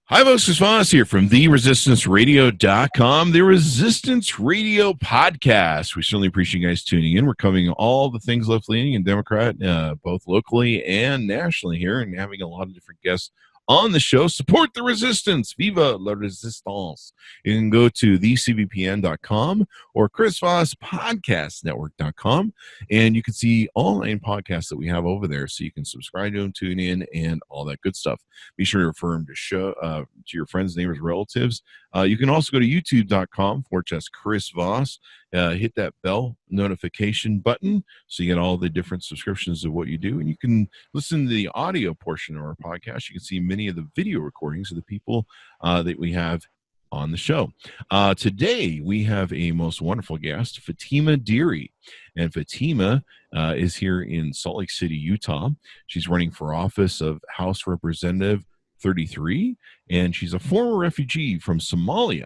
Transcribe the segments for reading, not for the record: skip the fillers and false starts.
Hi, folks. Chris Voss here from theresistanceradio.com, the Resistance Radio Podcast. We certainly appreciate you guys tuning in. We're covering all the things left-leaning and Democrat, both locally and nationally here, and having a lot of different guests on the show. Support the resistance. Viva la resistance. You can go to thecvpn.com or chrisvosspodcastnetwork.com, and you can see all 9 podcasts that we have over there, so you can subscribe to them, tune in, and all that good stuff. Be sure to refer them to your friends, neighbors, relatives. You can also go to youtube.com/Chris Voss. Hit that bell notification button so you get all the different subscriptions of what you do. And you can listen to the audio portion of our podcast. You can see many of the video recordings of the people that we have on the show. Today, we have a most wonderful guest, Fatima Dirie. And Fatima is here in Salt Lake City, Utah. She's running for office of House Representative 33, and she's a former refugee from Somalia.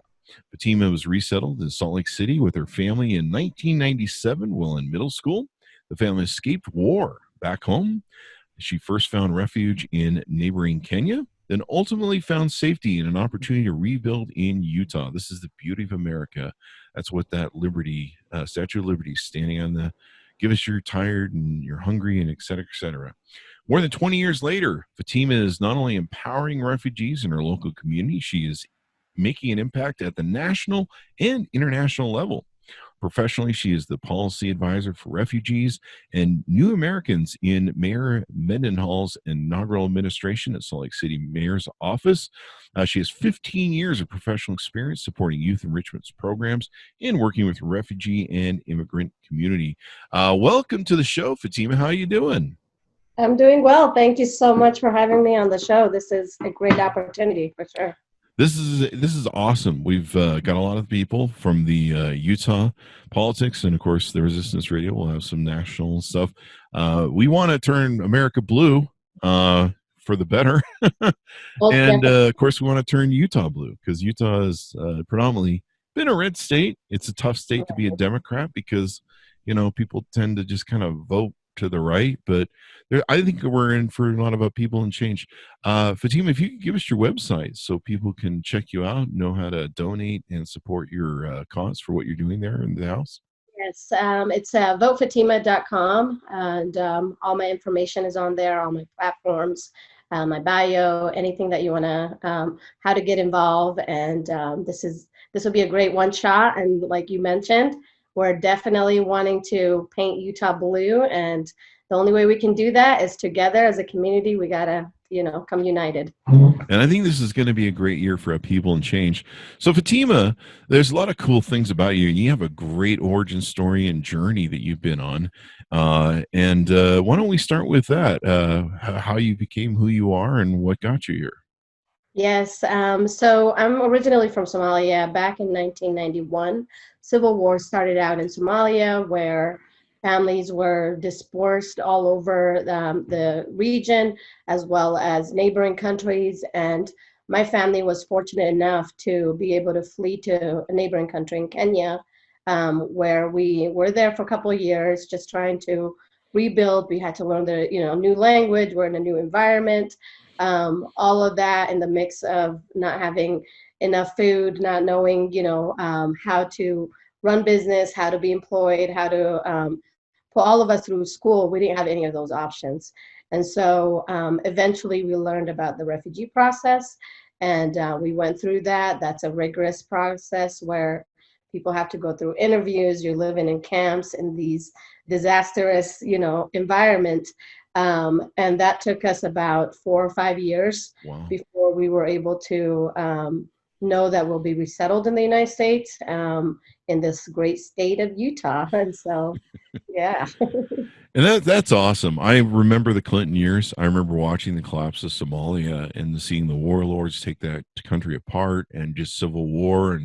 Fatima was resettled in Salt Lake City with her family in 1997 while in middle school. The family escaped war back home. She first found refuge in neighboring Kenya, then ultimately found safety and an opportunity to rebuild in Utah. This is the beauty of America. That's what that Liberty, Statue of Liberty, standing on the, give us you're tired and you're hungry and et cetera, et cetera. More than 20 years later, Fatima is not only empowering refugees in her local community, she is making an impact at the national and international level. Professionally, she is the policy advisor for refugees and new Americans in Mayor Mendenhall's inaugural administration at Salt Lake City Mayor's office. She has 15 years of professional experience supporting youth enrichment programs and working with the refugee and immigrant community. Welcome to the show, Fatima. How are you doing? I'm doing well. Thank you so much for having me on the show. This is a great opportunity for sure. This is awesome. We've got a lot of people from the Utah politics, and of course, the Resistance Radio will have some national stuff. We want to turn America blue for the better, and of course, we want to turn Utah blue because Utah has predominantly been a red state. It's a tough state to be a Democrat because people tend to just kind of vote to the right, but I think we're in for a lot of people and change. Fatima, if you could give us your website so people can check you out, know how to donate and support your cause for what you're doing there in the house. Yes, it's votefatima.com, and all my information is on there, all my platforms, my bio, anything that you want to, how to get involved, and this will be a great one shot, and like you mentioned, we're definitely wanting to paint Utah blue, and the only way we can do that is together as a community. We gotta, come united. And I think this is going to be a great year for upheaval and change. So, Fatima, there's a lot of cool things about you. You have a great origin story and journey that you've been on. And why don't we start with that? How you became who you are and what got you here? Yes. So I'm originally from Somalia. Back in 1991, civil war started out in Somalia, where families were dispersed all over the region, as well as neighboring countries. And my family was fortunate enough to be able to flee to a neighboring country in Kenya, where we were there for a couple of years, just trying to rebuild. We had to learn the new language. We're in a new environment. All of that in the mix of not having enough food, not knowing, how to run business, how to be employed, how to put all of us through school. We didn't have any of those options. And so eventually we learned about the refugee process, and we went through that. That's a rigorous process where people have to go through interviews. You're living in camps in these disastrous, environment. And that took us about 4 or 5 years before we were able to know that we'll be resettled in the United States, in this great state of Utah. And so, yeah. And that's awesome. I remember the Clinton years. I remember watching the collapse of Somalia and seeing the warlords take that country apart, and just civil war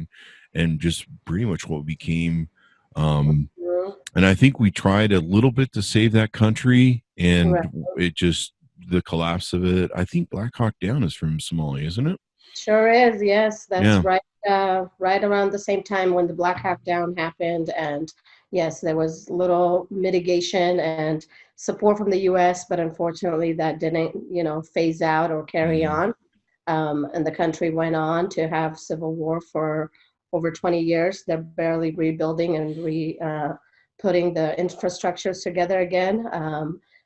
and just pretty much what became and I think we tried a little bit to save that country, and it just, the collapse of it. I think Black Hawk Down is from Somalia, isn't it? Sure is. Yes, that's right. Right around the same time when the Black Hawk Down happened, and yes, there was little mitigation and support from the U.S., but unfortunately that didn't, phase out or carry on. and the country went on to have civil war for over 20 years. They're barely rebuilding and putting the infrastructures together again.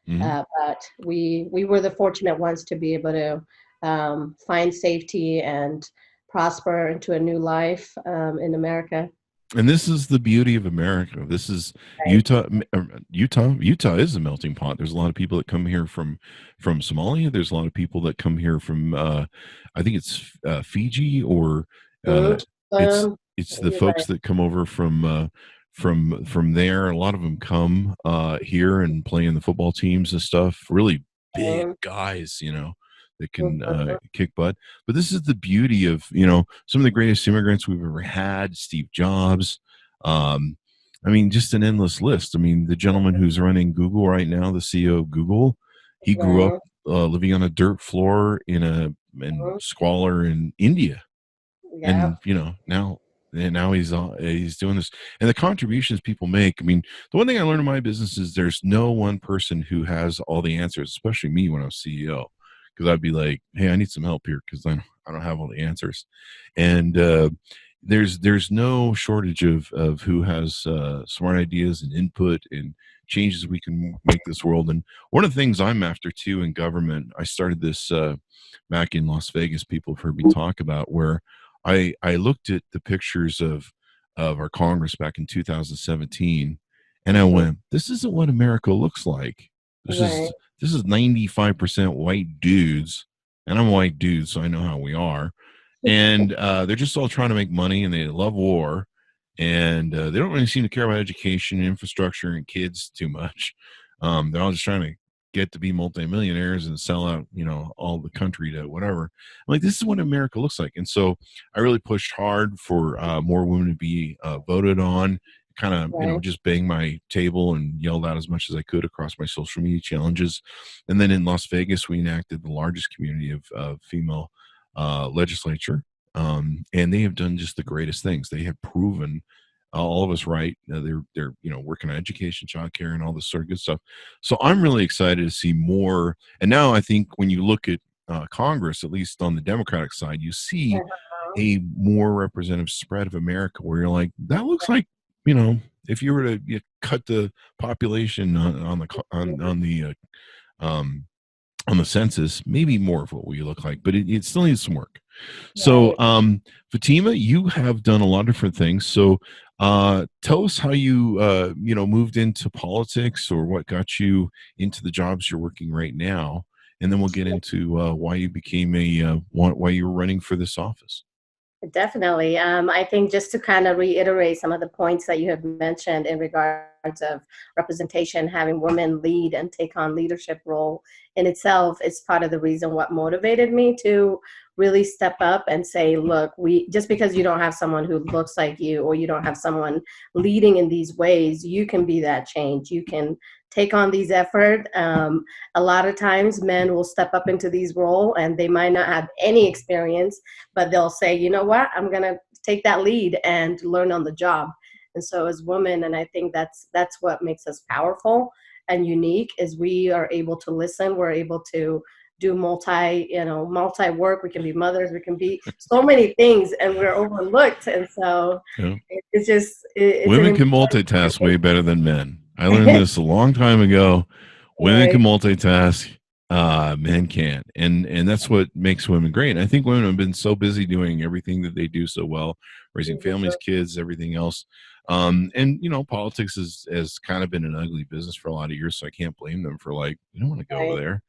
But we were the fortunate ones to be able to find safety and prosper into a new life in America. And this is the beauty of America. This is Right. Utah. Utah is a melting pot. There's a lot of people that come here from Somalia. There's a lot of people that come here from, I think it's Fiji, or uh, Mhm. it's Um, it's the you're folks right. that come over from there. A lot of them come here and play in the football teams and stuff. Really big Mhm. guys, that can Mhm. kick butt. But this is the beauty of, some of the greatest immigrants we've ever had. Steve Jobs. Um, I mean, just an endless list. I mean, the gentleman who's running Google right now, the CEO of Google, he grew up Right. living on a dirt floor in Mhm. squalor in India, Yeah. and now he's doing this, and the contributions people make. I mean, the one thing I learned in my business is there's no one person who has all the answers, especially me when I was CEO, because I'd be like, hey, I need some help here because I don't have all the answers. And there's no shortage of who has smart ideas and input and changes we can make this world. And one of the things I'm after too in government, I started this back in Las Vegas. People have heard me talk about, where I looked at the pictures of our Congress back in 2017, and I Mhm. went, this isn't what America looks like. This Right. is this is 95% white dudes, and I'm a white dude, so I know how we are. And they're just all trying to make money, and they love war, and they don't really seem to care about education, infrastructure, and kids too much. They're all just trying to get to be multimillionaires and sell out, all the country to whatever. I'm like, this is what America looks like. And so I really pushed hard for more women to be voted on, kind of, Right. just bang my table and yelled out as much as I could across my social media challenges. And then in Las Vegas, we enacted the largest community of female legislature. And they have done just the greatest things. They have proven all of us right. They're working on education, childcare, and all this sort of good stuff. So I'm really excited to see more. And now I think when you look at Congress, at least on the Democratic side, you see Uh-huh. a more representative spread of America, where you're like, that looks like, you know, if you were to cut the population um, on the census, maybe more of what we look like, but it still needs some work. So, Right. Fatima, you have done a lot of different things. So, tell us how you, moved into politics, or what got you into the jobs you're working right now, and then we'll get into why you became why you were running for this office. Definitely. I think just to kind of reiterate some of the points that you have mentioned in regards of representation, having women lead and take on leadership role in itself is part of the reason what motivated me to really step up and say, look, we just because you don't have someone who looks like you or you don't have someone leading in these ways, you can be that change. You can take on these effort. A lot of times men will step up into these roles and they might not have any experience, but they'll say, you know what, I'm going to take that lead and learn on the job. And so as women, and I think that's what makes us powerful and unique, is we are able to listen, we're able to do multi work. We can be mothers, we can be so many things, and we're overlooked. And so Yeah. it's just it's an Women can important multitask way better than men. I learned this a long time ago. Women right. can multitask, men can't, and that's what makes women great. And I think women have been so busy doing everything that they do so well, raising families, kids, everything else. And politics has kind of been an ugly business for a lot of years, so I can't blame them for, like, you don't want to go over Right. there.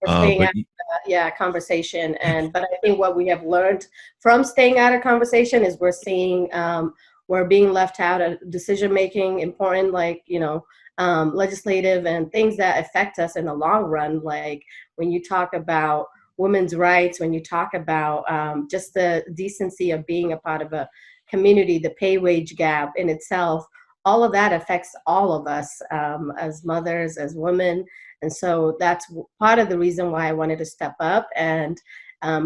We're staying But out of conversation. But I think what we have learned from staying out of conversation is we're seeing we're being left out of decision making, important, like, legislative and things that affect us in the long run. Like when you talk about women's rights, when you talk about just the decency of being a part of a community, the pay wage gap in itself, all of that affects all of us as mothers, as women. And so that's part of the reason why I wanted to step up and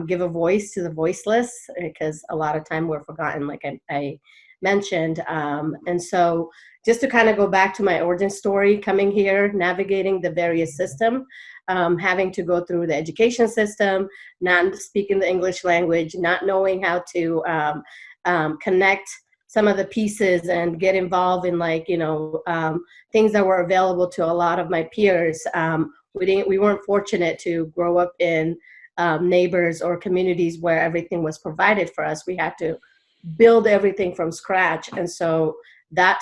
give a voice to the voiceless, because a lot of time we're forgotten, like I mentioned. And so just to kind of go back to my origin story, coming here, navigating the various system, having to go through the education system, not speaking the English language, not knowing how to connect some of the pieces and get involved in things that were available to a lot of my peers. We weren't fortunate to grow up in neighbors or communities where everything was provided for us. We had to build everything from scratch. And so that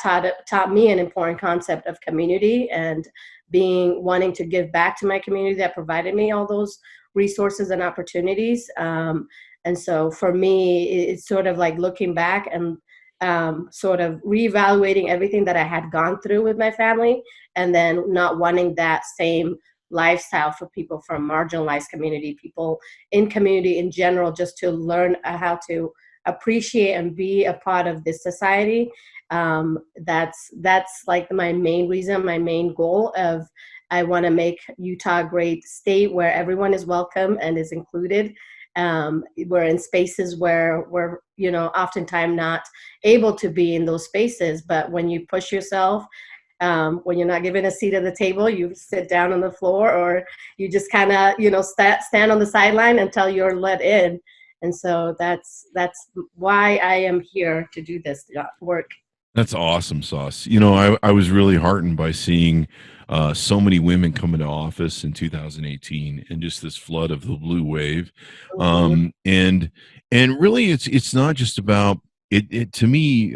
taught me an important concept of community and wanting to give back to my community that provided me all those resources and opportunities. And so for me, it's sort of like looking back and sort of reevaluating everything that I had gone through with my family, and then not wanting that same lifestyle for people from marginalized community, people in community in general, just to learn how to appreciate and be a part of this society. That's like my main reason, my main goal of I want to make Utah a great state where everyone is welcome and is included. We're in spaces where we're, oftentimes not able to be in those spaces. But when you push yourself, when you're not given a seat at the table, you sit down on the floor, or you just kind of, stand on the sideline until you're let in. And so that's why I am here to do this work. That's awesome, Sauce. I was really heartened by seeing so many women come into office in 2018 and just this flood of the blue wave. Mm-hmm. And really it's not just about it to me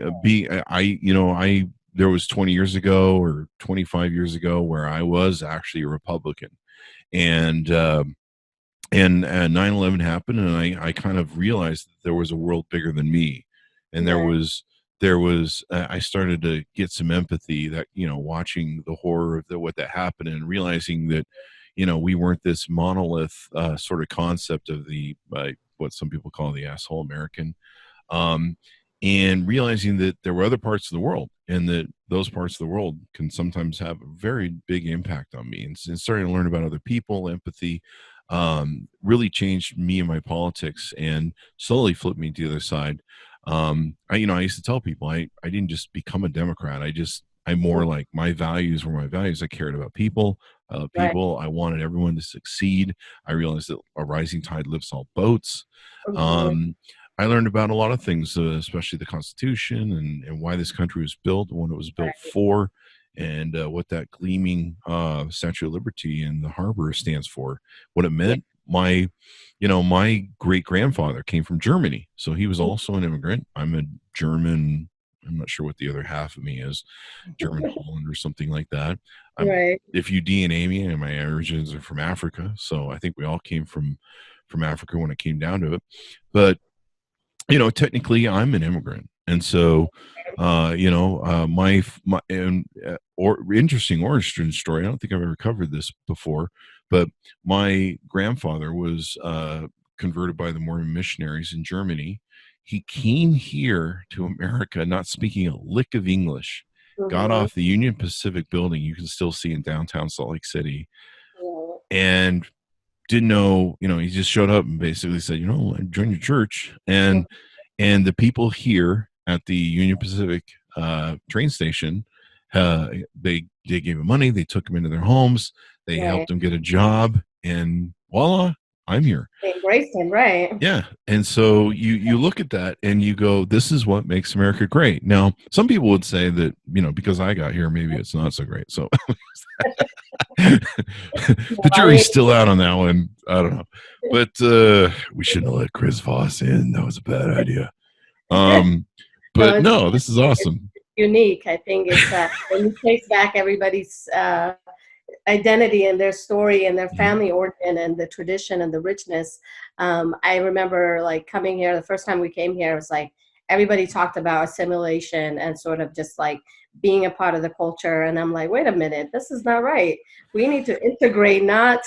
there was 20 years ago or 25 years ago where I was actually a Republican, and 9/11 happened, and I kind of realized that there was a world bigger than me, and I started to get some empathy that, watching the horror of what that happened, and realizing that, we weren't this monolith sort of concept of the what some people call the asshole American, and realizing that there were other parts of the world, and that those parts of the world can sometimes have a very big impact on me, and starting to learn about other people, empathy, really changed me and my politics, and slowly flipped me to the other side. I used to tell people I didn't just become a Democrat. I'm more like, my values were my values. I cared about people. Right. I wanted everyone to succeed. I realized that a rising tide lifts all boats. Mm-hmm. I learned about a lot of things, especially the Constitution, and why this country was built, when it was built for, and what that gleaming Statue of Liberty in the harbor stands for, what it meant. My great grandfather came from Germany, so he was also an immigrant. I'm a German. I'm not sure what the other half of me is, German Holland or something like that. Right. If you DNA me, and my origins are from Africa, so I think we all came from Africa when it came down to it. But technically, I'm an immigrant, and so my interesting origin story. I don't think I've ever covered this before, but my grandfather was converted by the Mormon missionaries in Germany. He came here to America not speaking a lick of English, got Mm-hmm. off the Union Pacific building, you can still see in downtown Salt Lake City, Yeah. and didn't know, he just showed up and basically said, I joined your church. And the people here at the Union Pacific train station, they gave him money, they took him into their homes, they helped him get a job, and voila, I'm here. They embraced him, right? Yeah. And so you look at that and you go, this is what makes America great. Now, some people would say that, because I got here, maybe it's not so great. So the jury's still out on that one. I don't know. But we shouldn't have let Chris Voss in. That was a bad idea. But no, this is awesome. It's unique. I think it's when you trace back everybody's identity and their story and their family origin and the tradition and the richness. I remember coming here, the first time we came here, it was like everybody talked about assimilation and sort of just like being a part of the culture. And I'm like, wait a minute, this is not right. We need to integrate, not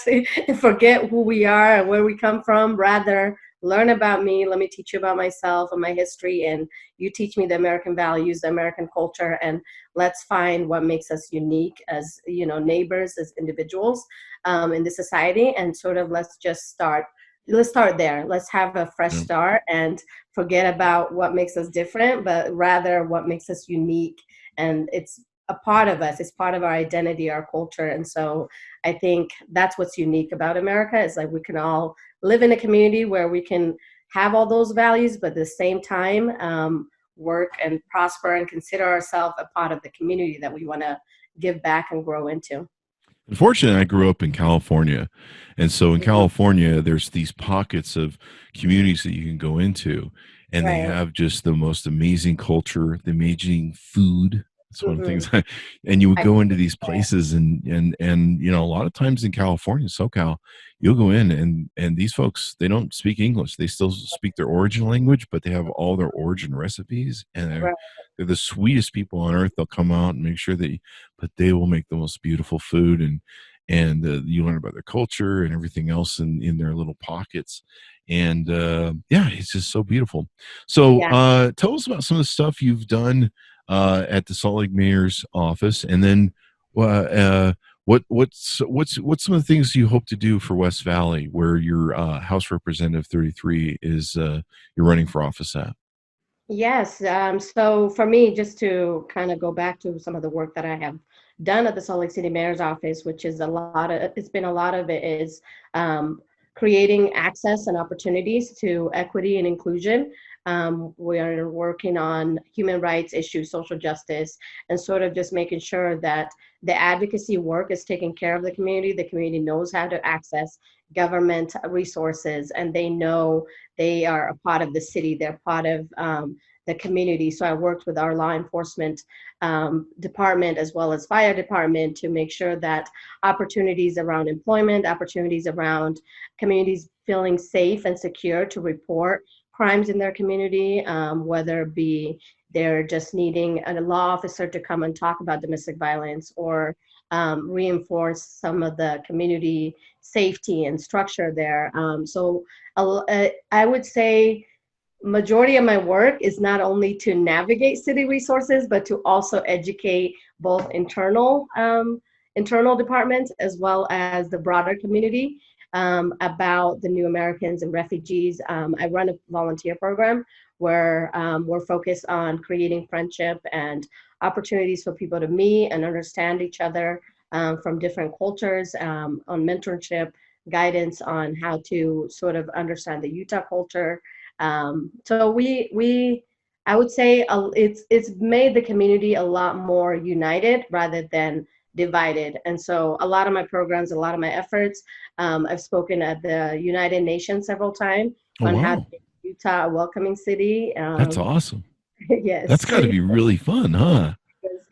forget who we are and where we come from, rather learn about me. Let me teach you about myself and my history, and you teach me the American values, the American culture, and let's find what makes us unique as neighbors, as individuals in the society, and sort of let's just start let's start there. Let's have a fresh Yeah. start and forget about what makes us different, but rather what makes us unique. And it's a part of us. It's part of our identity, our culture. And so I think that's what's unique about America is like we can all live in a community where we can have all those values, but at the same time, work and prosper and consider ourselves a part of the community that we want to give back and grow into. Unfortunately, I grew up in California. And so in Mhm. California, there's these pockets of communities that you can go into, and they Right. have just the most amazing culture, the amazing food. That's one of the Hmm. things. And you would I go into think these that. places, and a lot of times in California, SoCal, you'll go in, and these folks, they don't speak English. They still speak their origin language, but they have all their origin recipes, and they're Right. they're the sweetest people on earth. They'll come out and make sure that but they will make the most beautiful food, and you learn about their culture and everything else in their little pockets. And yeah, it's just so beautiful. So Yeah. tell us about some of the stuff you've done at the Salt Lake Mayor's office, and then what's some of the things you hope to do for West Valley, where your House Representative 33 is you're running for office at? Yes. So for me, just to kind of go back to some of the work that I have done at the Salt Lake City Mayor's office, which is it's been a lot of it is um, creating access and opportunities to equity and inclusion. We are working on human rights issues, social justice, and sort of just making sure that the advocacy work is taking care of the community. The community knows how to access government resources, and they know they are a part of the city. They're part of the community. So I worked with our law enforcement department as well as fire department to make sure that opportunities around employment, opportunities around communities feeling safe and secure to report crimes in their community, whether it be they're just needing a law officer to come and talk about domestic violence or reinforce some of the community safety and structure there. I would say majority of my work is not only to navigate city resources, but to also educate both internal departments as well as the broader community about the new Americans and refugees. I run a volunteer program where we're focused on creating friendship and opportunities for people to meet and understand each other from different cultures, on mentorship, guidance on how to sort of understand the Utah culture. So I would say it's made the community a lot more united rather than divided. And so a lot of my programs, a lot of my efforts, I've spoken at the United Nations several times Oh on how to wow, make Utah a welcoming city. that's awesome. That's Yes. got to be really fun, huh?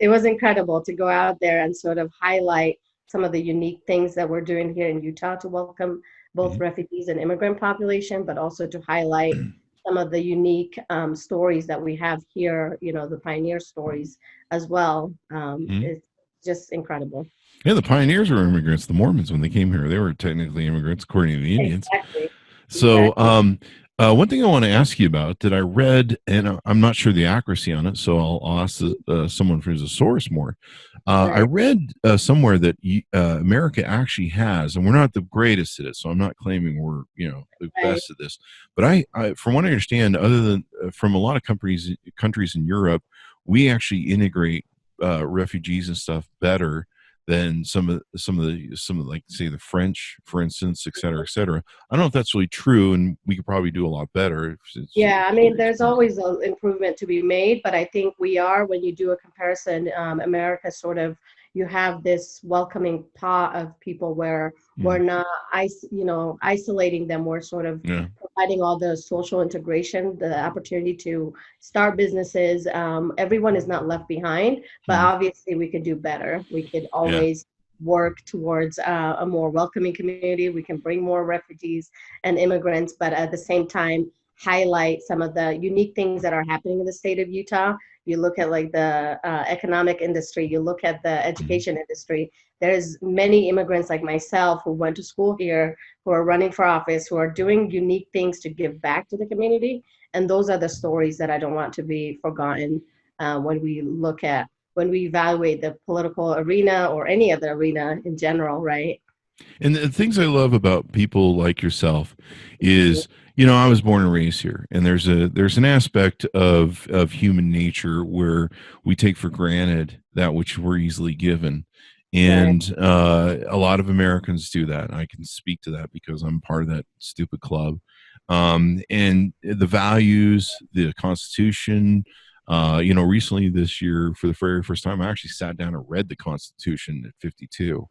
It was incredible to go out there and sort of highlight some of the unique things that we're doing here in Utah to welcome both Mhm. refugees and immigrant population, but also to highlight some of the unique stories that we have here, the pioneer stories as well. Mhm. It's just incredible. Yeah, the pioneers were immigrants. The Mormons, when they came here, they were technically immigrants according to the Indians. Exactly. So, Exactly. one thing I want to ask you about that I read, and I'm not sure the accuracy on it, so I'll ask someone who's a source more. I Right. read somewhere that America actually has, and we're not the greatest at it, so I'm not claiming we're the Right. best at this. But from what I understand, other than from a lot of countries in Europe, we actually integrate refugees and stuff better than some of like say the French, for instance, et cetera, et cetera. I don't know if that's really true, and we could probably do a lot better. It's Yeah, I mean, curious. there's always an improvement to be made, but I think when you do a comparison, America sort of, you have this welcoming pot of people where we're Mm, not, isolating them. We're sort of yeah. providing all the social integration, the opportunity to start businesses. Everyone is not left behind, but Mm, obviously we could do better. We could yeah. always work towards a more welcoming community. We can bring more refugees and immigrants, but at the same time, highlight some of the unique things that are happening in the state of Utah. You look at like the economic industry, you look at the Mm, education industry. There's many immigrants like myself who went to school here, who are running for office, who are doing unique things to give back to the community. And those are the stories that I don't want to be forgotten when we evaluate the political arena or any other arena in general, right? And the things I love about people like yourself Mhm. is, I was born and raised here, and there's an aspect of human nature where we take for granted that which we're easily given, Right, and a lot of Americans do that. I can speak to that because I'm part of that stupid club. And the values, the Constitution. Recently this year, for the very first time, I actually sat down and read the Constitution at 52,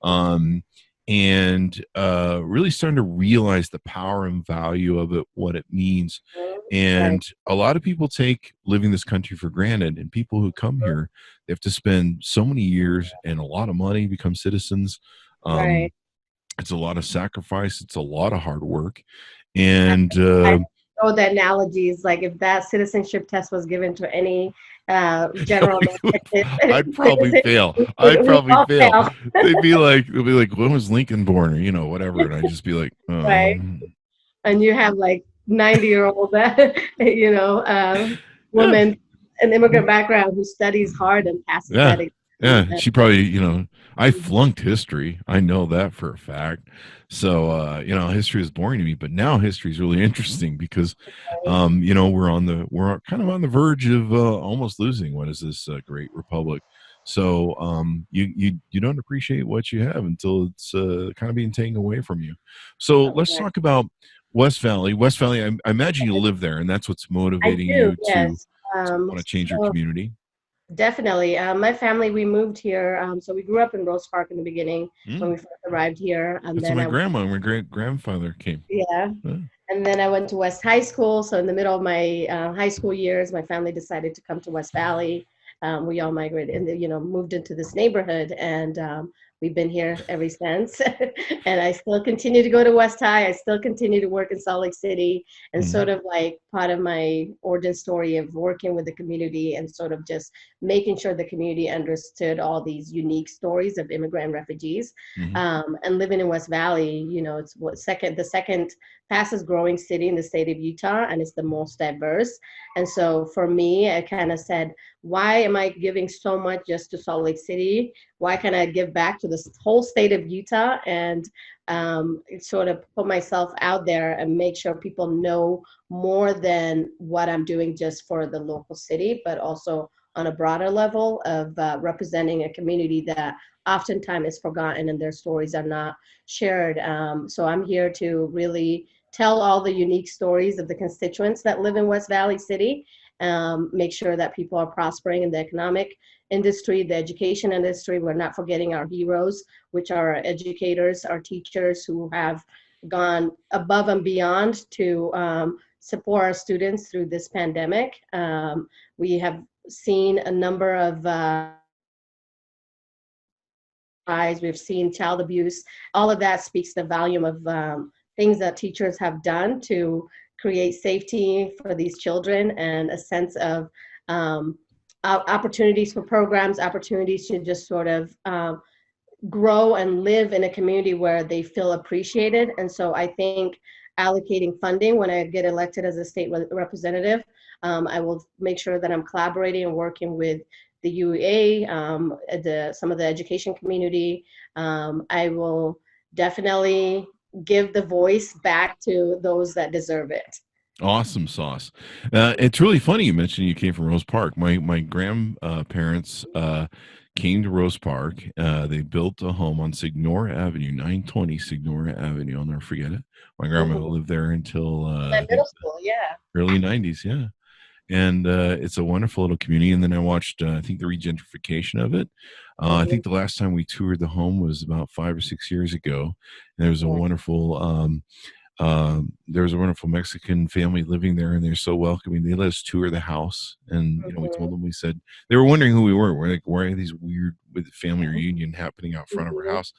um, and really starting to realize the power and value of it, what it means. mhm, right, And a lot of people take living this country for granted, and people who come here, they have to spend so many years and a lot of money to become citizens. right. Um, it's a lot of sacrifice. It's a lot of hard work, I, and I know the analogy is like if that citizenship test was given to any general I'd probably citizen, fail. we I'd we probably all fail. fail, They'd be like, when was Lincoln born, or whatever, and I'd just be like, right? And you have like 90-year-old, yeah. woman, an immigrant background who studies hard and passes Yeah. that exam. Yeah. She probably, I flunked history. I know that for a fact. So, history is boring to me, but now history is really interesting because, we're kind of on the verge of almost losing. What is this great republic? So, you don't appreciate what you have until it's kind of being taken away from you. So let's Right. talk about West Valley. West Valley, I imagine you live there, and that's what's I motivating do, you to yes. want to change your So community. definitely. My family, we moved here. So we grew up in Rose Park in the beginning when Mm. we first arrived here. And That's where then my grandma and my great grandfather came. yeah. Yeah. And then I went to West High School. So in the middle of my high school years, my family decided to come to West Valley. We all migrated and moved into this neighborhood, and we've been here ever since. And I still continue to go to West High. I still continue to work in Salt Lake City, and Mm-hmm. sort of like part of my origin story of working with the community and sort of just making sure the community understood all these unique stories of immigrant and refugees. Mm-hmm. And living in West Valley, it's the second fastest growing city in the state of Utah, and it's the most diverse. And so for me, I kind of said, why am I giving so much just to Salt Lake City? Why can't I give back to this whole state of Utah and sort of put myself out there and make sure people know more than what I'm doing just for the local city, but also on a broader level of representing a community that oftentimes is forgotten and their stories are not shared. So I'm here to really tell all the unique stories of the constituents that live in West Valley City, make sure that people are prospering in the economic industry, the education industry. We're not forgetting our heroes, which are our educators, our teachers who have gone above and beyond to support our students through this pandemic. We have seen a number of we've seen child abuse. All of that speaks the volume of things that teachers have done to create safety for these children and a sense of um, opportunities for programs, opportunities to just sort of grow and live in a community where they feel appreciated. And so I think allocating funding when I get elected as a state representative, I will make sure that I'm collaborating and working with the UEA, some of the education community. I will definitely give the voice back to those that deserve it. Awesome sauce. It's really funny you mentioned you came from Rose Park. My grandparents came to Rose Park. They built a home on Signora Avenue, 920 Signora Avenue. I'll never forget it. My grandma Mhm. lived there until I At think middle school, yeah. early 90s. Yeah. And it's a wonderful little community. And then I watched, I think, the regentrification of it. I Mhm. think the last time we toured the home was about 5 or 6 years ago. And there was a Yeah. wonderful there was a wonderful Mexican family living there, and they're so welcoming. They let us tour the house, and we told Mhm. them, we said, they were wondering who we were. We're like, why are these weird with family reunion happening out front of our Mhm. house?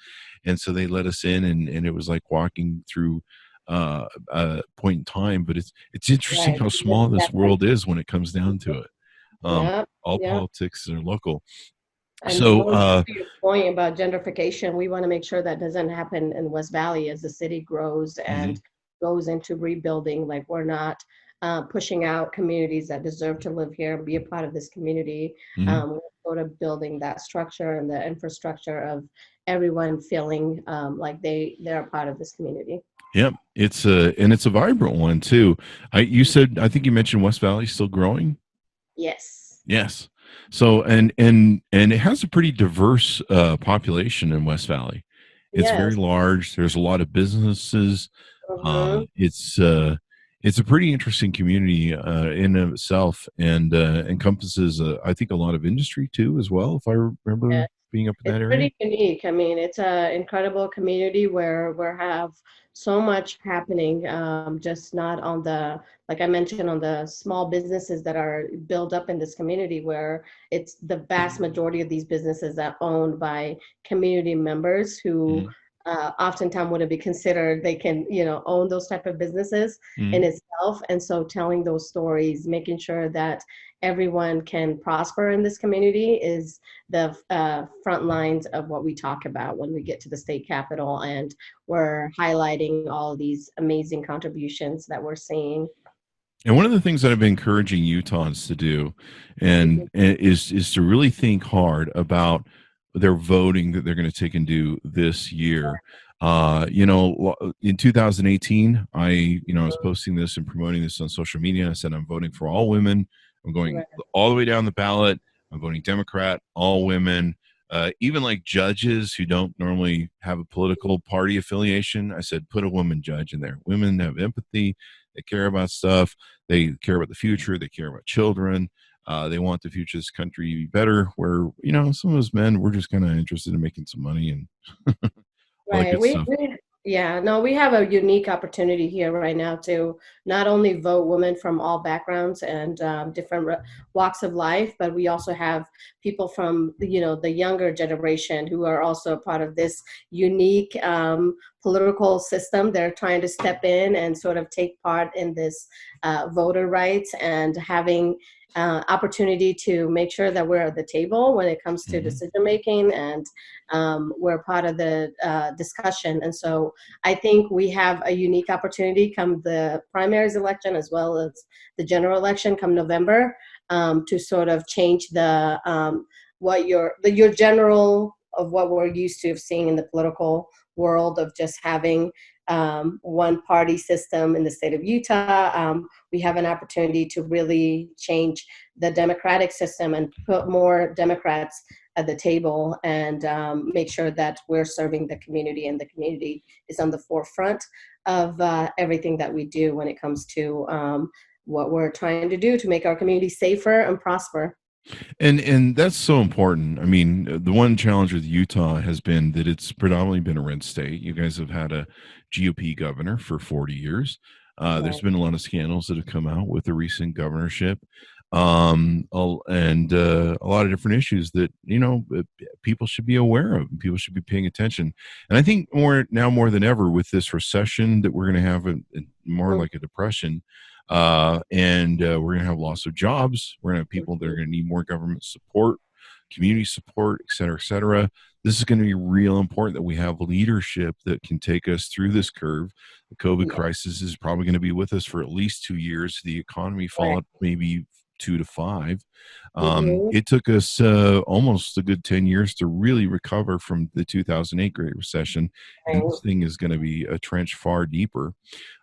And so they let us in, and it was like walking through a point in time. But it's interesting Right. how Just small this that one. world is when it comes down to it. Yeah. All Yeah. politics are local. And So going back to your point about gentrification, we want to make sure that doesn't happen in West Valley as the city grows and mhm, goes into rebuilding. Like we're not pushing out communities that deserve to live here and be a part of this community. mhm. We're sort of building that structure and the infrastructure of everyone feeling like they're a part of this community. Yep, it's a vibrant one too. I think you mentioned West Valley still growing. Yes. Yes. So and it has a pretty diverse population in West Valley. It's very Yes. large. There's a lot of businesses. Mm-hmm. It's a pretty interesting community in and of itself, and encompasses I think a lot of industry too as well. If I remember being up in It's that area. pretty unique. I mean, it's an incredible community where we have so much happening. Just not on the, like I mentioned, on the small businesses that are built up in this community, where it's the vast majority of these businesses are owned by community members who Mhm. oftentimes wouldn't be considered. They can, own those type of businesses in Mhm. itself. And so, telling those stories, making sure that everyone can prosper in this community is the front lines of what we talk about when we get to the state capitol, and we're highlighting all of these amazing contributions that we're seeing. And one of the things that I've been encouraging Utahns to do, is to really think hard about their voting that they're going to take and do this year. In 2018, I was posting this and promoting this on social media. I said I'm voting for all women. I'm going Right. all the way down the ballot. I'm voting Democrat, all women. Even like judges who don't normally have a political party affiliation, I said put a woman judge in there. Women have empathy. They care about stuff. They care about the future. They care about children. They want the future of this country to be better. Where some of us men, we're just kind of interested in making some money and all that Right. good stuff. Yeah, no, we have a unique opportunity here right now to not only vote women from all backgrounds and different walks of life, but we also have people from, the younger generation who are also a part of this unique political system. They're trying to step in and sort of take part in this voter rights and having opportunity to make sure that we're at the table when it comes to Hmm. decision making, and we're part of the discussion. And so I think we have a unique opportunity come the primaries election as well as the general election come November, to sort of change the what your general of what we're used to of seeing in the political world of just having one party system in the state of Utah. We have an opportunity to really change the democratic system and put more Democrats at the table, and make sure that we're serving the community, and the community is on the forefront of everything that we do when it comes to what we're trying to do to make our community safer and prosper. And that's so important. I mean, the one challenge with Utah has been that it's predominantly been a red state. You guys have had a GOP governor for 40 years. Right. There's been a lot of scandals that have come out with the recent governorship, and a lot of different issues that people should be aware of. And people should be paying attention. And I think more than ever with this recession that we're going to have, more like a depression, and we're going to have loss of jobs. We're going to have people that are going to need more government support, community support, et cetera, et cetera. This is going to be real important that we have leadership that can take us through this curve. The COVID Yeah. crisis is probably going to be with us for at least 2 years. The economy Right. followed maybe 2 to 5. Mm-hmm. It took us almost a good 10 years to really recover from the 2008 Great Recession. And Right. this thing is going to be a trench far deeper.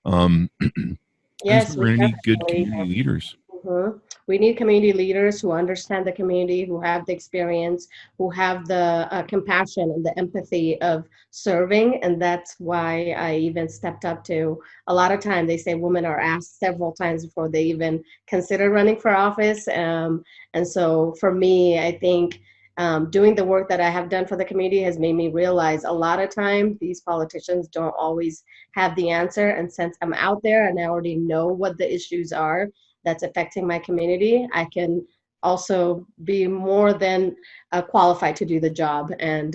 Um, and so Yes, we're we going to need good definitely. community leaders. Mhm. We need community leaders who understand the community, who have the experience, who have the compassion and the empathy of serving. And that's why I even stepped up to, a lot of time they say women are asked several times before they even consider running for office. And so for me, I think doing the work that I have done for the community has made me realize a lot of time these politicians don't always have the answer. And since I'm out there and I already know what the issues are that's affecting my community, I can also be more than qualified to do the job, and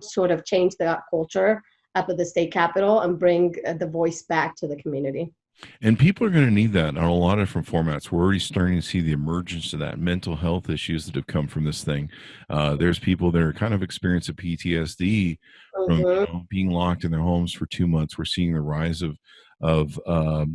sort of change the culture up at the state capitol and bring the voice back to the community. And people are going to need that on a lot of different formats. We're already starting to see the emergence of that mental health issues that have come from this thing. There's people that are kind of experiencing PTSD from Mhm. being locked in their homes for 2 months. We're seeing the rise of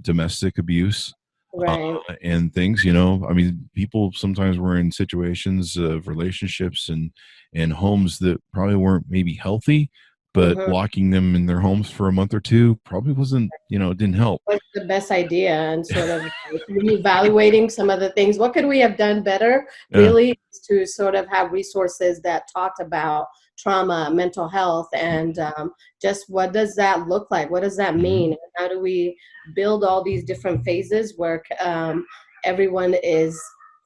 domestic abuse. Right. and things. You know, I mean, people sometimes were in situations of relationships and homes that probably weren't maybe healthy, but Mm-hmm. locking them in their homes for a month or two probably wasn't, it didn't help. What's the best idea, and sort of like reevaluating some of the things. What could we have done better? Yeah. Really, is to sort of have resources that talked about trauma, mental health, and just what does that look like? What does that Mhm. mean? And how do we build all these different phases where everyone is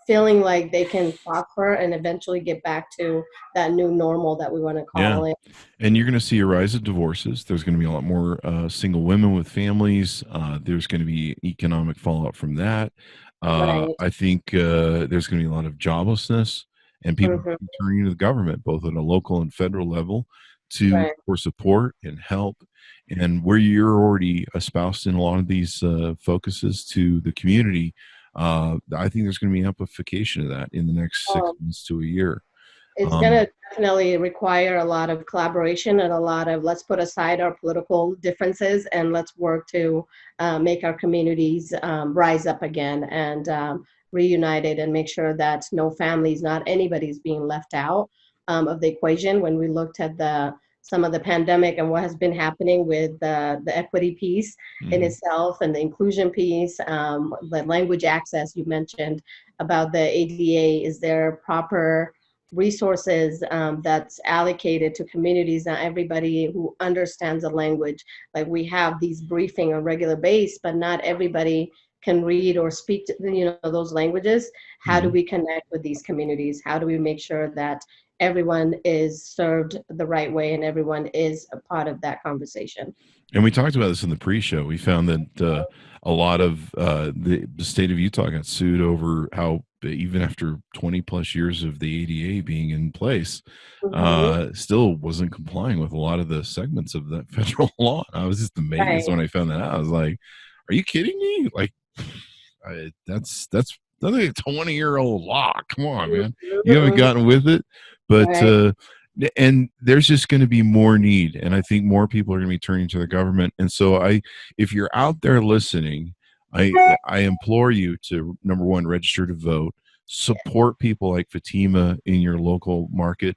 feeling like they can prosper and eventually get back to that new normal that we want to Yeah. call it. And you're going to see a rise of divorces. There's going to be a lot more single women with families. There's going to be economic fallout from that. Right. I think there's going to be a lot of joblessness and people Hmm. turning to the government, both at a local and federal level, Right. for support and help. And where you're already espoused in a lot of these focuses to the community, I think there's going to be amplification of that in the next 6 months to a year. It's going Um, to definitely require a lot of collaboration and a lot of let's put aside our political differences and let's work to make our communities rise up again and reunited and make sure that no families, not anybody's being left out of the equation. When we looked at some of the pandemic and what has been happening with the equity piece in mhm. itself and the inclusion piece, the language access you mentioned about the ADA, is there proper resources that's allocated to communities, not everybody who understands the language. Like we have these briefing on regular base, but not everybody can read or speak to, those languages. How do Mhm. we connect with these communities? How do we make sure that everyone is served the right way and everyone is a part of that conversation? And we talked about this in the pre-show. We found that a lot of the state of Utah got sued over how even after 20 plus years of the ADA being in place, Mm-hmm. still wasn't complying with a lot of the segments of that federal law. And I was just amazed Right. when I found that out. I was like, "Are you kidding me? Like, that's like a 20-year-old law. Come on, man. You haven't Mm-hmm. gotten with it." But Right. and there's just going to be more need, and I think more people are going to be turning to the government. And so if you're out there listening, I implore you to, number one, register to vote, support people like Fatima in your local market.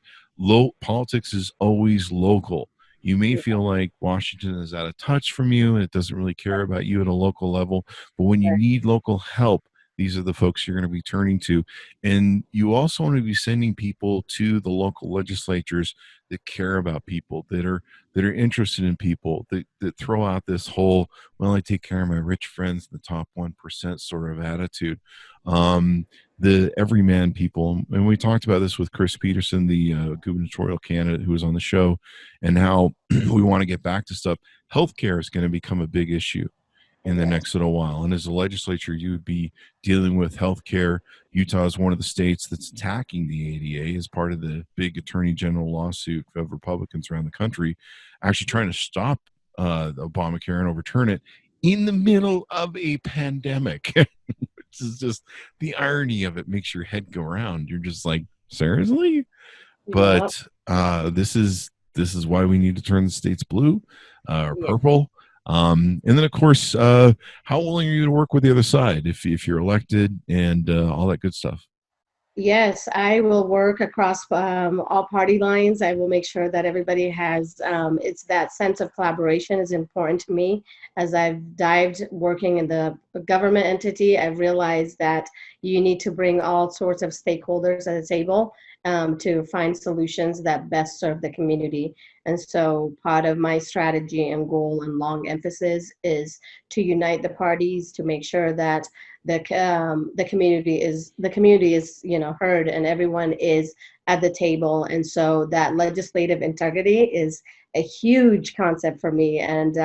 Politics is always local. You may Yeah. feel like Washington is out of touch from you and it doesn't really care about you at a local level, but when you Right. need local help, these are the folks you're going to be turning to. And you also want to be sending people to the local legislatures that care about people, that are interested in people, that throw out this whole, well, I take care of my rich friends, the top 1% sort of attitude. The everyman people, and we talked about this with Chris Peterson, the gubernatorial candidate who was on the show, and how we want to get back to stuff. Healthcare is going to become a big issue in the Yes. next little while. And as a legislature, you would be dealing with healthcare. Utah is one of the states that's attacking the ADA as part of the big attorney general lawsuit of Republicans around the country, actually trying to stop Obamacare and overturn it in the middle of a pandemic. Which is just the irony of it makes your head go round. You're just like, seriously? Yeah. But this is why we need to turn the states blue or Yeah. purple. And then, of course, how willing are you to work with the other side if you're elected and all that good stuff? Yes, I will work across all party lines. I will make sure that everybody has, it's that sense of collaboration is important to me. As I've dived working in the government entity, I've realized that you need to bring all sorts of stakeholders at the table to find solutions that best serve the community. And so part of my strategy and goal and long emphasis is to unite the parties to make sure that the community is heard and everyone is at the table, and so that legislative integrity is a huge concept for me, and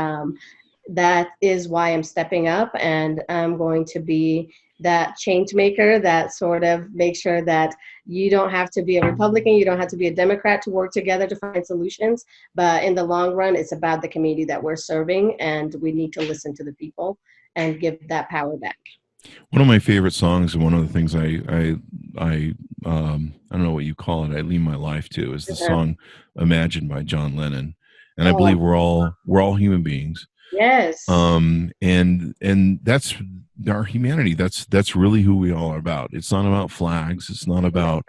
that is why I'm stepping up and I'm going to be that change maker that sort of makes sure that you don't have to be a Republican, you don't have to be a Democrat to work together to find solutions, but in the long run it's about the community that we're serving and we need to listen to the people and give that power back. One of my favorite songs, and one of the things I don't know what you call it, I lean my life to, is the Uh-huh. song "Imagine" by John Lennon. And I Oh, believe we're all human beings. Yes. And that's our humanity. That's really who we all are about. It's not about flags. It's not about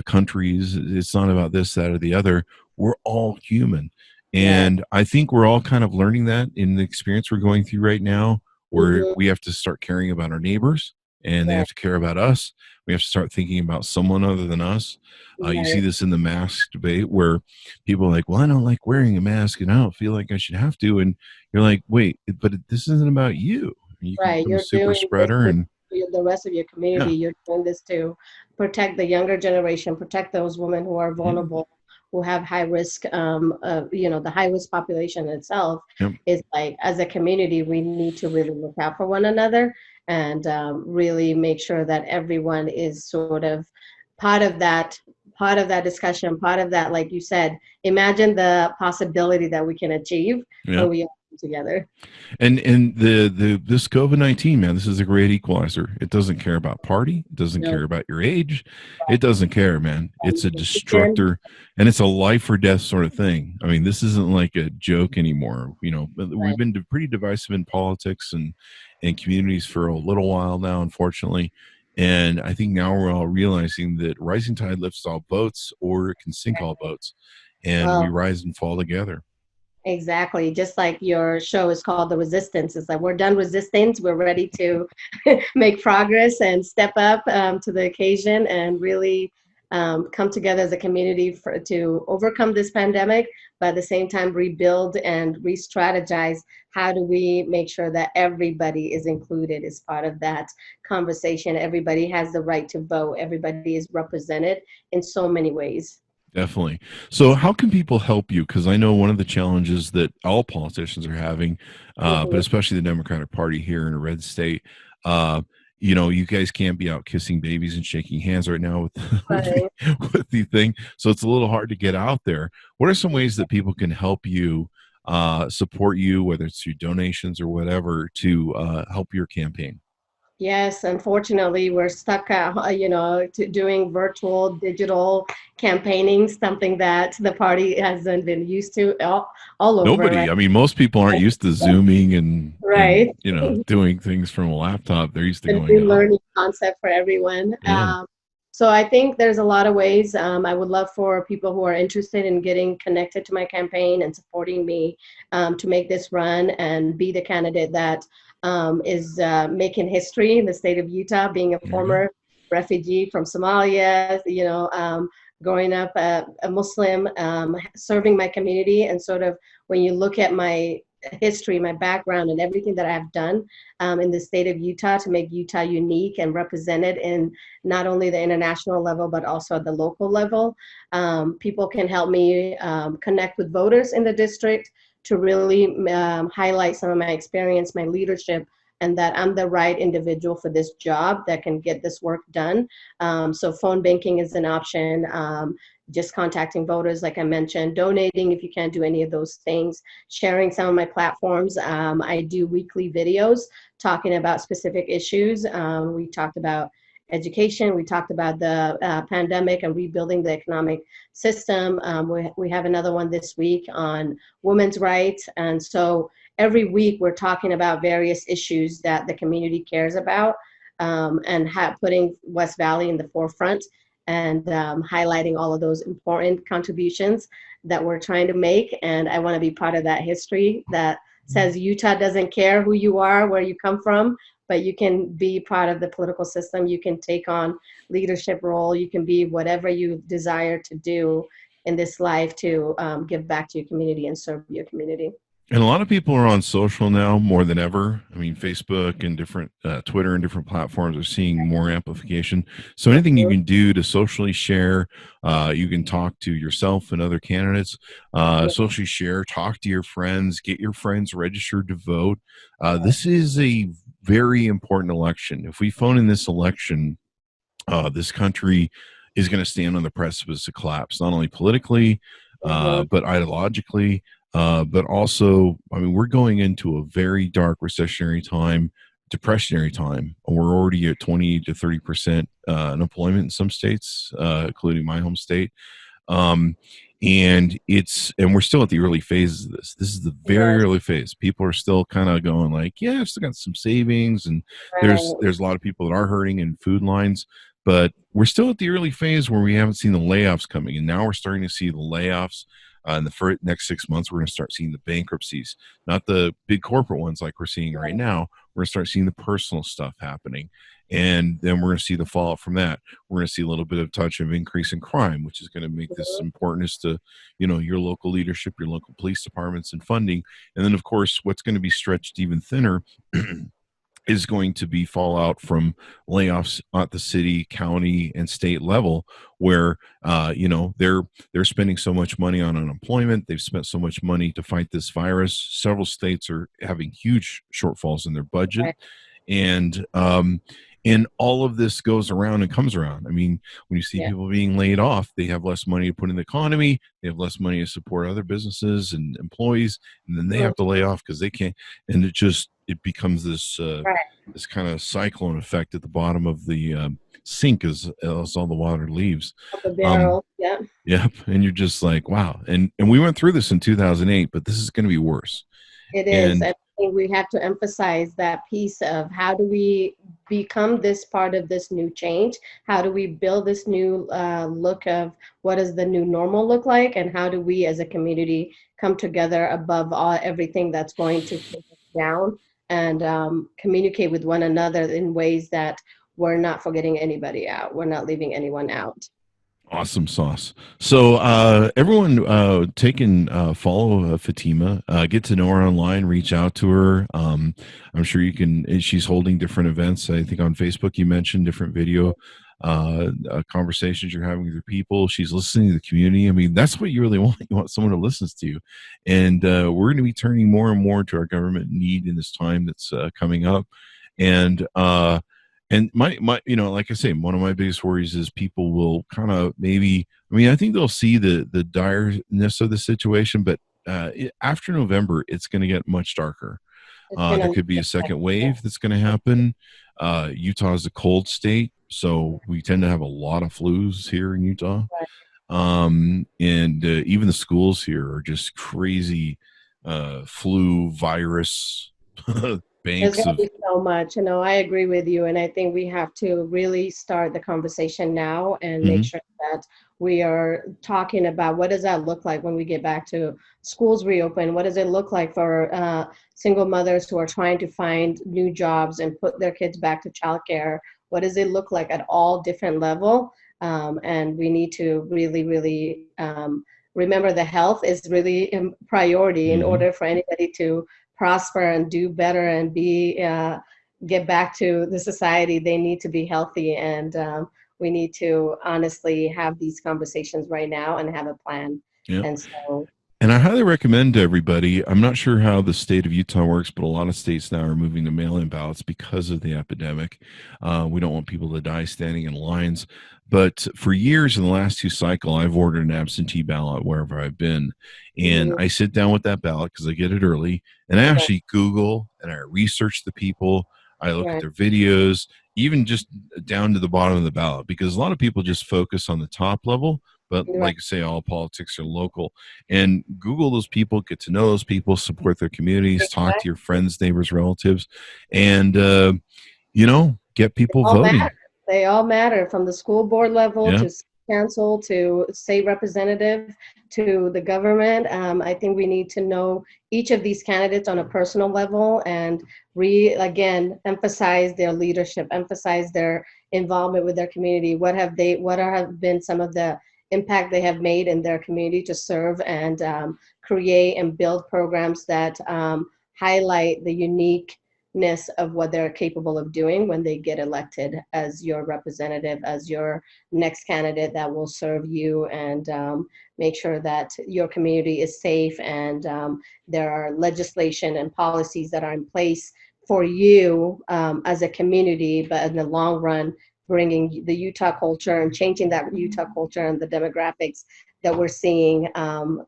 countries. It's not about this, that, or the other. We're all human. Yeah. And I think we're all kind of learning that in the experience we're going through right now, where Mm-hmm. we have to start caring about our neighbors and they Right. have to care about us. We have to start thinking about someone other than us. You see Right. this in the mask debate where people are like, well, I don't like wearing a mask and I don't feel like I should have to. And you're like, wait, but this isn't about you. You can Right. become a You're super doing this spreader, to and the rest of your community. yeah, You're doing this to protect the younger generation, protect those women who are yeah, vulnerable, who have high risk. The high risk population itself yeah. is like, as a community, we need to really look out for one another and really make sure that everyone is sort of part of that, part of that discussion, part of that, like you said, imagine the possibility that we can achieve Yeah. when we all come together. And the this COVID-19, man, this is a great equalizer. It doesn't care about party, it doesn't You care about your age, it doesn't care, man. It's a know, destructor, and it's a life or death sort of thing. I mean, this isn't like a joke anymore. But we've right. been pretty divisive in politics and communities for a little while now, unfortunately. And I think now we're all realizing that rising tide lifts all boats, or it can sink all boats, and we Well, rise and fall together. exactly. Just like your show is called The Resistance. It's like we're done resistance. We're ready to make progress and step up to the occasion and really come together as a community to overcome this pandemic, but at the same time rebuild and re-strategize. How do we make sure that everybody is included as part of that conversation? Everybody has the right to vote. Everybody is represented in so many ways. Definitely. So, how can people help you? Because I know one of the challenges that all politicians are having, but Mhm. especially the Democratic Party here in a red state, uh, you guys can't be out kissing babies and shaking hands right now with with the, Right. with the thing. So it's a little hard to get out there. What are some ways that people can help you, support you, whether it's through donations or whatever, to help your campaign? Yes, unfortunately, we're stuck, doing virtual digital campaigning, something that the party hasn't been used to all over, Nobody. right? I mean, most people aren't used to zooming and Right. doing things from a laptop. They're used to A going new out. learning concept for everyone. Yeah. So I think there's a lot of ways. I would love for people who are interested in getting connected to my campaign and supporting me to make this run and be the candidate that is making history in the state of Utah, being a There you go. former refugee from Somalia, growing up a Muslim, serving my community. And sort of when you look at my history, my background, and everything that I've done in the state of Utah to make Utah unique and represented in not only the international level, but also at the local level. People can help me connect with voters in the district to really highlight some of my experience, my leadership, and that I'm the right individual for this job that can get this work done. So phone banking is an option. Just contacting voters, like I mentioned, donating if you can't do any of those things, sharing some of my platforms. I do weekly videos talking about specific issues. We talked about education. We talked about the pandemic and rebuilding the economic system. We have another one this week on women's rights. And so every week we're talking about various issues that the community cares about and putting West Valley in the forefront and highlighting all of those important contributions that we're trying to make. And I want to be part of that history that says Utah doesn't care who you are, where you come from, but you can be part of the political system. You can take on leadership role. You can be whatever you desire to do in this life to give back to your community and serve your community. And a lot of people are on social now more than ever. I mean, Facebook and different Twitter and different platforms are seeing more amplification. So anything you Mhm. can do to socially share, you can talk to yourself and other candidates, socially share, talk to your friends, get your friends registered to vote. This is a very important election. If we phone in this election, this country is going to stand on the precipice of collapse, not only politically, Mhm. but ideologically, but also, I mean, we're going into a very dark recessionary time, depressionary time. We're already at 20 to 30% unemployment in some states, including my home state. And we're still at the early phases of this. This is the very Yes, early phase. People are still kind of going like, yeah, I've still got some savings, and right. there's a lot of people that are hurting in food lines, but we're still at the early phase where we haven't seen the layoffs coming, and now we're starting to see the layoffs. In the next 6 months, we're going to start seeing the bankruptcies, not the big corporate ones like we're seeing right now. We're going to start seeing the personal stuff happening, and then we're going to see the fallout from that. We're going to see a little bit of touch of increase in crime, which is going to make this Mhm. important as to, your local leadership, your local police departments, and funding. And then, of course, what's going to be stretched even thinner is going to be fallout from layoffs at the city, county, and state level, where they're spending so much money on unemployment. They've spent so much money to fight this virus. Several states are having huge shortfalls in their budget, Right. and all of this goes around and comes around. I mean, when you see Yeah. people being laid off, they have less money to put in the economy. They have less money to support other businesses and employees, and then they Mhm. have to lay off because they can't. And it becomes Right. this kind of cyclone effect at the bottom of the sink as all the water leaves. Of the Um, barrel. Yeah. yep, and you're just like, wow. And we went through this in 2008, but this is going to be worse. It is. And I think we have to emphasize that piece of how do we become this part of this new change? How do we build this new look of what does the new normal look like? And how do we as a community come together above everything that's going to take us down and communicate with one another in ways that we're not forgetting anybody out. We're not leaving anyone out. awesome sauce. So everyone take and follow Fatima, get to know her online, reach out to her. I'm sure you can. She's holding different events. I think on Facebook you mentioned different video conversations you're having with your people. She's listening to the community. I mean, that's what you really want. You want someone to listen to you. And we're going to be turning more and more to our government need in this time that's coming up. And my like I say, one of my biggest worries is people will kind of maybe, I mean, I think they'll see the direness of the situation, but after November it's going to get much darker. It's There gonna could be a second wave that's going to happen. Utah is a cold state, so we tend to have a lot of flus here in Utah. And even the schools here are just crazy flu virus There's banks going to of. be so much. I agree with you. And I think we have to really start the conversation now and make Mhm. sure that we are talking about what does that look like when we get back to schools reopen? What does it look like for single mothers who are trying to find new jobs and put their kids back to childcare? What does it look like at all different level? And we need to really, really remember the health is really a priority in Mhm. order for anybody to prosper and do better and be get back to the society. They need to be healthy, and we need to honestly have these conversations right now and have a plan. Yep. And so, And I highly recommend to everybody. I'm not sure how the state of Utah works, but a lot of states now are moving to mail in ballots because of the epidemic. We don't want people to die standing in lines. But for years in the last two cycle, I've ordered an absentee ballot wherever I've been. And mhm, I sit down with that ballot because I get it early. And I right, actually Google and I research the people. I look at right, their videos, even just down to the bottom of the ballot, because a lot of people just focus on the top level. But right, like I say, all politics are local, and Google those people, get to know those people, support their communities, talk to your exactly. friends, neighbors, relatives, and get people All matter. voting. They all matter from the school board level Yeah, to council to state representative to the government. I think we need to know each of these candidates on a personal level and again emphasize their leadership, emphasize their involvement with their community. What have been some of the impact they have made in their community to serve and create and build programs that highlight the unique of what they're capable of doing when they get elected as your representative, as your next candidate that will serve you and make sure that your community is safe and there are legislation and policies that are in place for you as a community, but in the long run, bringing the Utah culture and changing that Utah culture and the demographics that we're seeing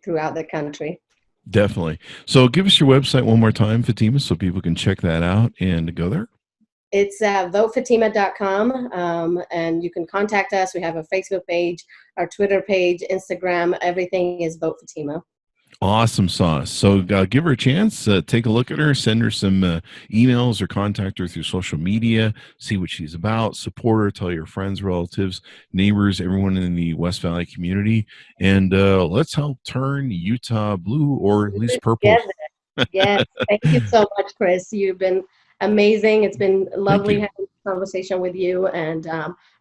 throughout the country. definitely. So give us your website one more time, Fatima, so people can check that out and go there. It's votefatima.com, and you can contact us. We have a Facebook page, our Twitter page, Instagram. Everything is Vote Fatima. Awesome sauce. So give her a chance. Take a look at her. Send her some emails or contact her through social media. See what she's about. Support her. Tell your friends, relatives, neighbors, everyone in the West Valley community. And let's help turn Utah blue, or at least purple. Yes. Thank you so much, Chris. You've been amazing. It's been lovely having this conversation with you. And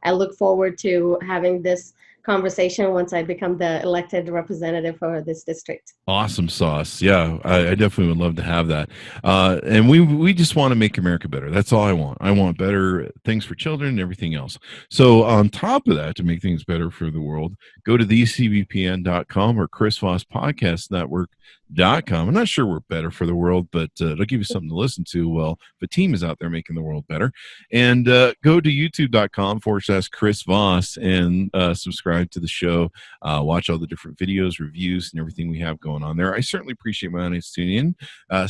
I look forward to having this conversation once I become the elected representative for this district. Awesome sauce. Yeah, I definitely would love to have that. And we just want to make America better. That's all I want. I want better things for children and everything else. So on top of that, to make things better for the world, go to thecbpn.com or Chris Voss Podcast Network.com. I'm not sure we're better for the world, but it'll give you something to listen to while Fatima's out there making the world better. And go to youtube.com/Chris Voss and subscribe to the show. Watch all the different videos, reviews, and everything we have going on there. I certainly appreciate my audience tuning in.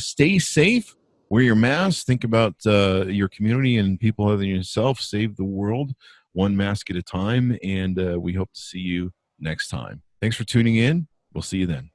Stay safe. Wear your mask. Think about your community and people other than yourself. Save the world one mask at a time. And we hope to see you next time. Thanks for tuning in. We'll see you then.